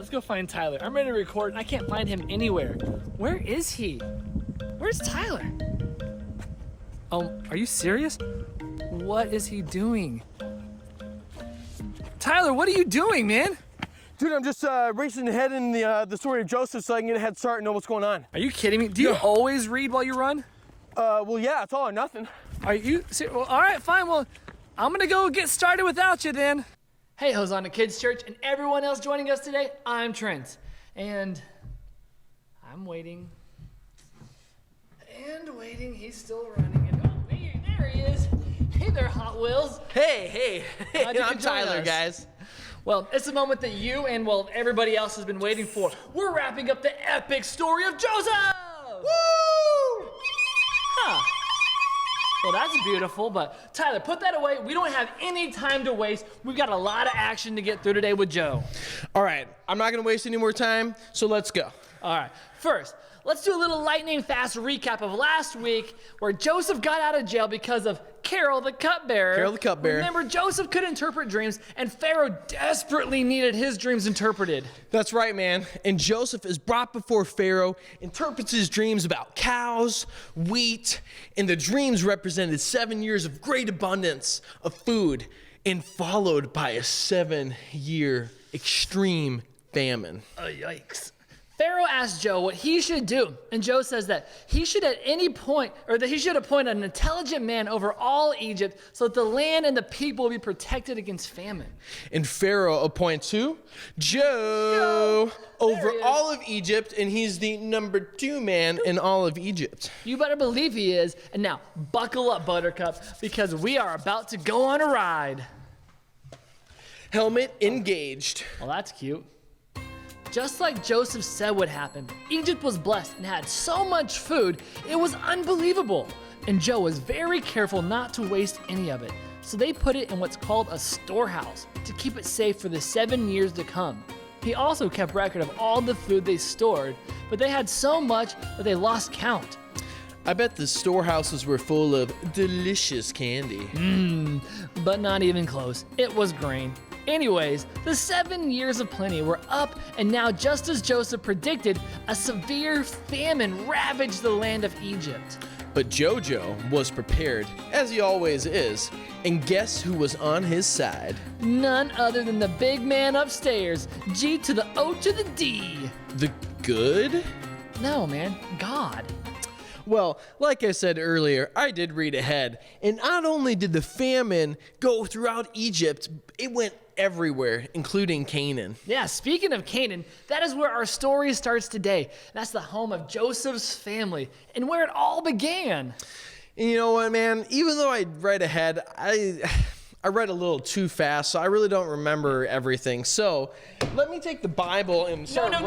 let's go find Tyler. I'm ready to record and I can't find him anywhere. Where is he? Where's Tyler? Oh, are you serious? What is he doing? Tyler, what are you doing, man? Dude, I'm just racing ahead in the story of Joseph so I can get a head start and know what's going on. Are you kidding me? Do you always read while you run? Well, yeah, it's all or nothing. Are you? Well, all right, fine. Well, I'm gonna go get started without you then. Hey, Hosanna Kids Church and everyone else joining us today. I'm Trent, and I'm waiting. And waiting. He's still running. And oh, there he is. Hey there, Hot Wheels. Hey, I'm Tyler, guys. Well, it's the moment that you and, well, everybody else has been waiting for. We're wrapping up the epic story of Joseph! Woo! Huh. Well, that's beautiful, but Tyler, put that away. We don't have any time to waste. We've got a lot of action to get through today with Joe. All right, I'm not going to waste any more time, so let's go. All right, first, let's do a little lightning fast recap of last week where Joseph got out of jail because of Carol the cupbearer. Carol the cupbearer. Remember, Joseph could interpret dreams, and Pharaoh desperately needed his dreams interpreted. That's right, man. And Joseph is brought before Pharaoh, interprets his dreams about cows, wheat, and the dreams represented 7 years of great abundance of food, and followed by a 7-year extreme famine. Yikes. Pharaoh asked Joe what he should do, and Joe says that he should appoint an intelligent man over all Egypt so that the land and the people will be protected against famine. And Pharaoh appoints who? Joe over all of Egypt, and he's the number 2 man in all of Egypt. You better believe he is. And now, buckle up, Buttercup, because we are about to go on a ride. Helmet engaged. Well, that's cute. Just like Joseph said would happen, Egypt was blessed and had so much food, it was unbelievable. And Joe was very careful not to waste any of it. So they put it in what's called a storehouse to keep it safe for the 7 years to come. He also kept record of all the food they stored, but they had so much that they lost count. I bet the storehouses were full of delicious candy. But not even close. It was grain. Anyways, the 7 years of plenty were up, and now, just as Joseph predicted, a severe famine ravaged the land of Egypt. But Jojo was prepared, as he always is, and guess who was on his side? None other than the big man upstairs, G to the O to the D. The good? No, man, God. Well, like I said earlier, I did read ahead, and not only did the famine go throughout Egypt, it went everywhere, including Canaan. Yeah, speaking of Canaan, that is where our story starts today. That's the home of Joseph's family, and where it all began. And you know what, man? Even though I read ahead, I read a little too fast, so I really don't remember everything. So let me take the Bible and start No.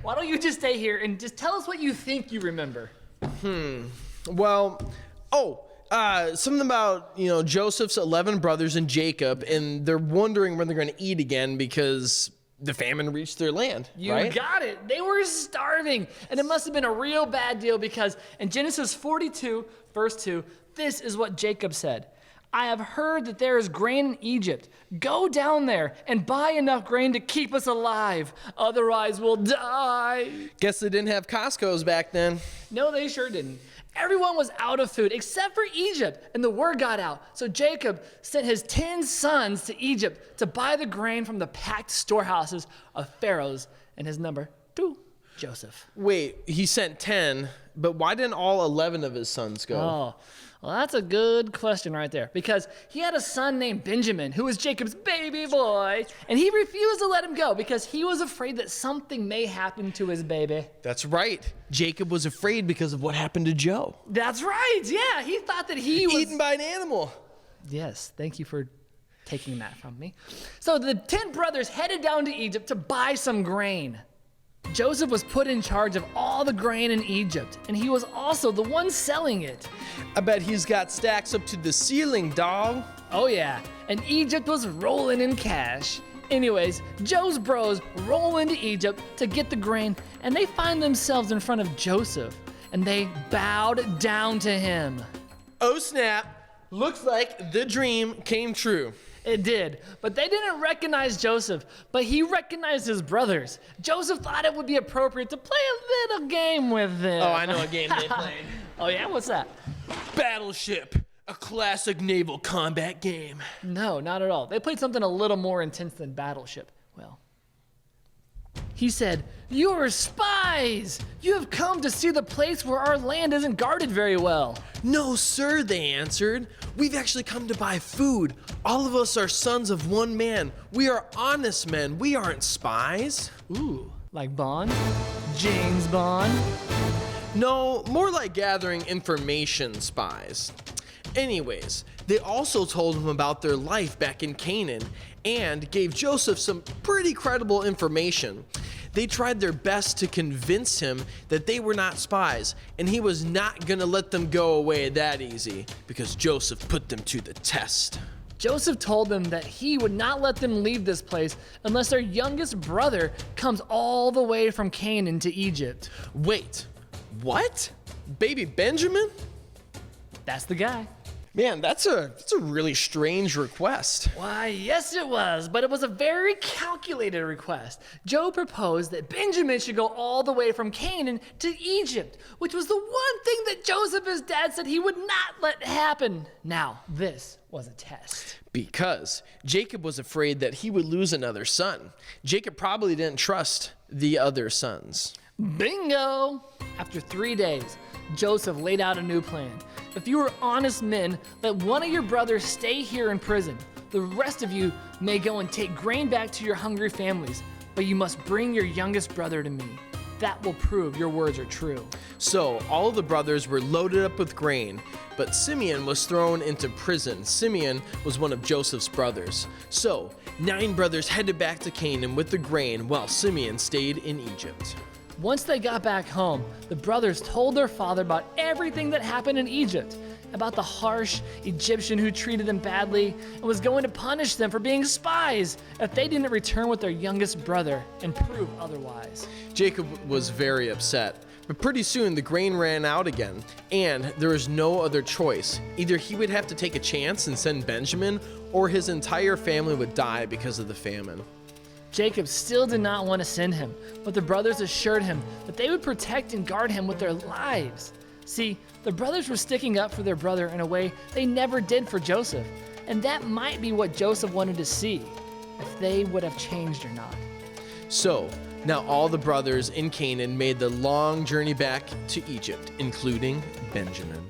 Why don't you just stay here and just tell us what you think you remember? Something about, Joseph's 11 brothers and Jacob, and they're wondering when they're going to eat again because the famine reached their land, right? You got it. They were starving, and it must have been a real bad deal because in Genesis 42, verse 2, this is what Jacob said. I have heard that there is grain in Egypt. Go down there and buy enough grain to keep us alive. Otherwise, we'll die. Guess they didn't have Costco's back then. No, they sure didn't. Everyone was out of food except for Egypt, and the word got out. So Jacob sent his 10 sons to Egypt to buy the grain from the packed storehouses of Pharaoh's and his number 2, Joseph. Wait, he sent 10, but why didn't all 11 of his sons go? Oh, well, that's a good question right there, because he had a son named Benjamin, who was Jacob's baby boy, and he refused to let him go because he was afraid that something may happen to his baby. That's right. Jacob was afraid because of what happened to Joe. That's right, yeah. He thought that he was eaten by an animal. Yes, thank you for taking that from me. So the 10 brothers headed down to Egypt to buy some grain. Joseph was put in charge of all the grain in Egypt, and he was also the one selling it. I bet he's got stacks up to the ceiling, dog. Oh yeah, and Egypt was rolling in cash. Anyways, Joe's bros roll into Egypt to get the grain, and they find themselves in front of Joseph, and they bowed down to him. Oh snap, looks like the dream came true. It did, but they didn't recognize Joseph, but he recognized his brothers. Joseph thought it would be appropriate to play a little game with them. Oh, I know a game they played. Oh yeah, what's that? Battleship, a classic naval combat game. No, not at all. They played something a little more intense than Battleship. Well, he said, "You're spies! You have come to see the place where our land isn't guarded very well." No, sir, they answered. We've actually come to buy food. All of us are sons of one man. We are honest men. We aren't spies. Ooh, like Bond? James Bond? No, more like gathering information spies. Anyways, they also told him about their life back in Canaan and gave Joseph some pretty credible information. They tried their best to convince him that they were not spies, and he was not gonna let them go away that easy because Joseph put them to the test. Joseph told them that he would not let them leave this place unless their youngest brother comes all the way from Canaan to Egypt. Wait, what? Baby Benjamin? That's the guy. Man, that's a really strange request. Why, yes it was, but it was a very calculated request. Joe proposed that Benjamin should go all the way from Canaan to Egypt, which was the one thing that Joseph, his dad, said he would not let happen. Now, this was a test. Because Jacob was afraid that he would lose another son. Jacob probably didn't trust the other sons. Bingo! After 3 days, Joseph laid out a new plan. If you are honest men, let one of your brothers stay here in prison. The rest of you may go and take grain back to your hungry families, but you must bring your youngest brother to me. That will prove your words are true. So all of the brothers were loaded up with grain, but Simeon was thrown into prison. Simeon was one of Joseph's brothers. So 9 brothers headed back to Canaan with the grain, while Simeon stayed in Egypt. Once they got back home, the brothers told their father about everything that happened in Egypt, about the harsh Egyptian who treated them badly and was going to punish them for being spies if they didn't return with their youngest brother and prove otherwise. Jacob was very upset, but pretty soon the grain ran out again, and there was no other choice. Either he would have to take a chance and send Benjamin, or his entire family would die because of the famine. Jacob still did not want to send him, but the brothers assured him that they would protect and guard him with their lives. See, the brothers were sticking up for their brother in a way they never did for Joseph, and that might be what Joseph wanted to see, if they would have changed or not. So, now all the brothers in Canaan made the long journey back to Egypt, including Benjamin.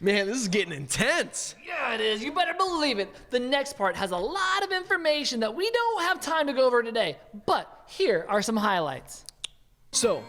Man, this is getting intense. Yeah, it is. You better believe it. The next part has a lot of information that we don't have time to go over today, but here are some highlights. So,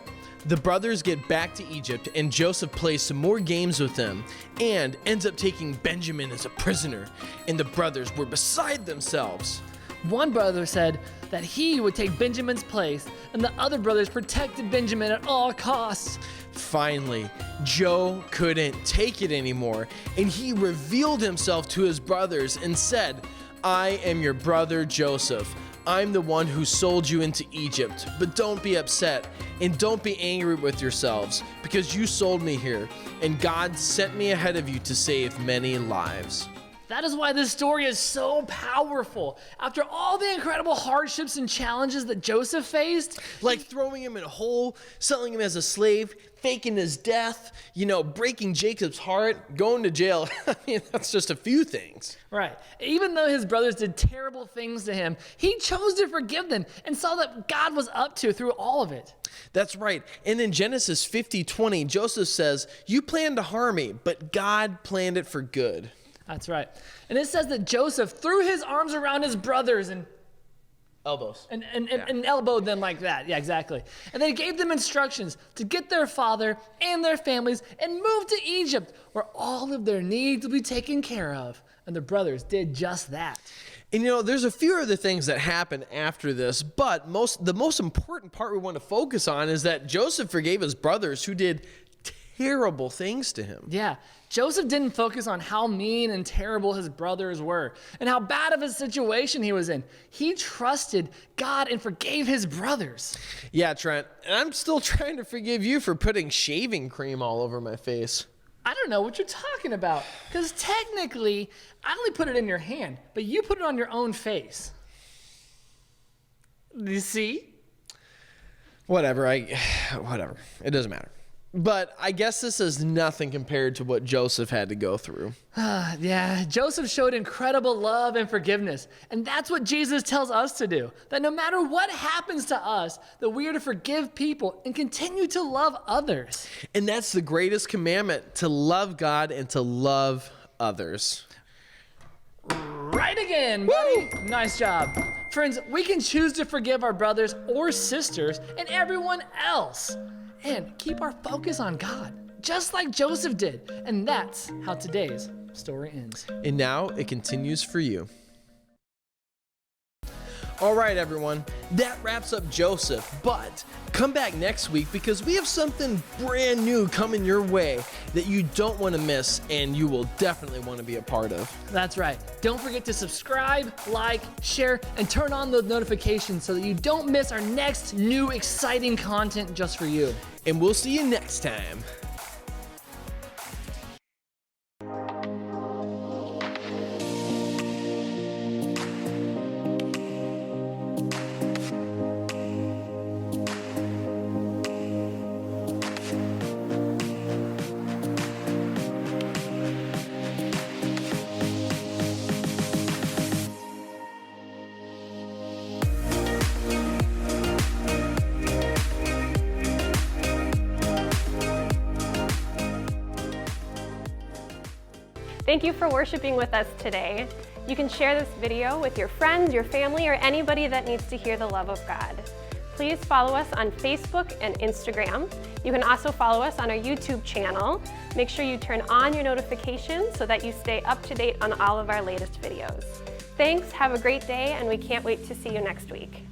the brothers get back to Egypt, and Joseph plays some more games with them and ends up taking Benjamin as a prisoner, and the brothers were beside themselves. One brother said that he would take Benjamin's place, and the other brothers protected Benjamin at all costs. Finally, Joe couldn't take it anymore, and he revealed himself to his brothers and said, "I am your brother Joseph. I'm the one who sold you into Egypt, but don't be upset and don't be angry with yourselves because you sold me here, and God sent me ahead of you to save many lives." That is why this story is so powerful. After all the incredible hardships and challenges that Joseph faced, Like throwing him in a hole, selling him as a slave, faking his death, breaking Jacob's heart, going to jail. I mean, that's just a few things. right, even though his brothers did terrible things to him, he chose to forgive them and saw that God was up to through all of it. That's right. And in Genesis 50:20, Joseph says, "You planned to harm me, but God planned it for good." That's right. And it says that Joseph threw his arms around his brothers and Elbows. and elbowed them like that. Yeah, exactly. And they gave them instructions to get their father and their families and move to Egypt, where all of their needs will be taken care of. And the brothers did just that. And there's a few other things that happen after this, but the most important part we want to focus on is that Joseph forgave his brothers who did terrible things to him. Yeah, Joseph didn't focus on how mean and terrible his brothers were and how bad of a situation he was in. He trusted God and forgave his brothers. Yeah, Trent, and I'm still trying to forgive you for putting shaving cream all over my face. I don't know what you're talking about, because technically, I only put it in your hand, but you put it on your own face. Do you see? Whatever, whatever. It doesn't matter. But I guess this is nothing compared to what Joseph had to go through. Yeah, Joseph showed incredible love and forgiveness. And that's what Jesus tells us to do. That no matter what happens to us, that we are to forgive people and continue to love others. And that's the greatest commandment, to love God and to love others. Right again, buddy. Woo! Nice job. Friends, we can choose to forgive our brothers or sisters and everyone else. And keep our focus on God, just like Joseph did. And that's how today's story ends. And now it continues for you. All right, everyone, that wraps up Joseph, but come back next week because we have something brand new coming your way that you don't want to miss and you will definitely want to be a part of. That's right. Don't forget to subscribe, like, share, and turn on the notifications so that you don't miss our next new exciting content just for you. And we'll see you next time. Thank you for worshiping with us today. You can share this video with your friends, your family, or anybody that needs to hear the love of God. Please follow us on Facebook and Instagram. You can also follow us on our YouTube channel. Make sure you turn on your notifications so that you stay up to date on all of our latest videos. Thanks, have a great day, and we can't wait to see you next week.